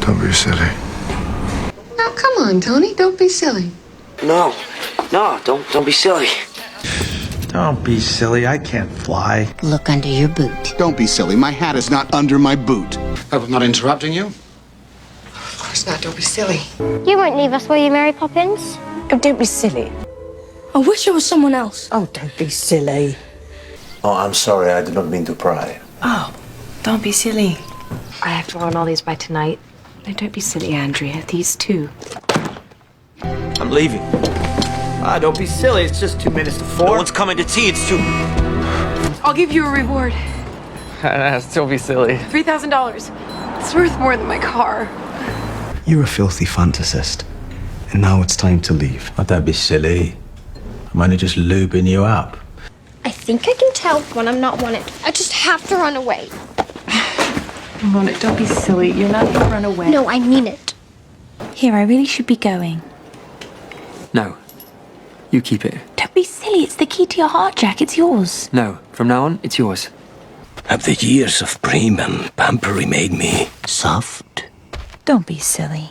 Don't be silly. Now, come on, Tony. Don't be silly. No, don't be silly. Don't be silly. I can't fly. Look under your boot. Don't be silly. My hat is not under my boot. Hope I'm not interrupting you. Of course not. Don't be silly. You won't leave us, will you, Mary Poppins? Oh, don't be silly. I wish it was someone else. Oh, don't be silly. Oh, I'm sorry. I did not mean to pry. Oh, don't be silly. I have to run all these by tonight. No, don't be silly, Andrea. These two. I'm leaving. Don't be silly. It's just 2 minutes to 4. No one's coming to tea. It's too... I'll give you a reward. Still be silly. $3,000. It's worth more than my car. You're a filthy fantasist. And now it's time to leave. Oh, don't be silly. I'm only just lubing you up. I think I can tell when I'm not wanted. I just have to run away. Mona, don't be silly. You're not gonna run away. No, I mean it. Here, I really should be going. No. You keep it. Don't be silly. It's the key to your heart, Jack. It's yours. No. From now on, it's yours. Have the years of prim and pampery made me soft? Don't be silly.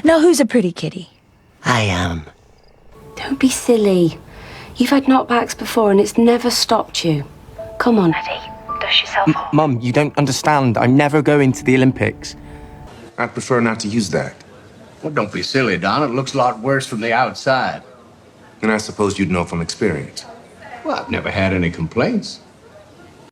Now, who's a pretty kitty? I am. Don't be silly. You've had knockbacks before and it's never stopped you. Come on. Eddie, dust yourself off. Mum, you don't understand. I'm never going to the Olympics. I'd prefer not to use that. Well, don't be silly, Don. It looks a lot worse from the outside. And I suppose you'd know from experience. Well, I've never had any complaints.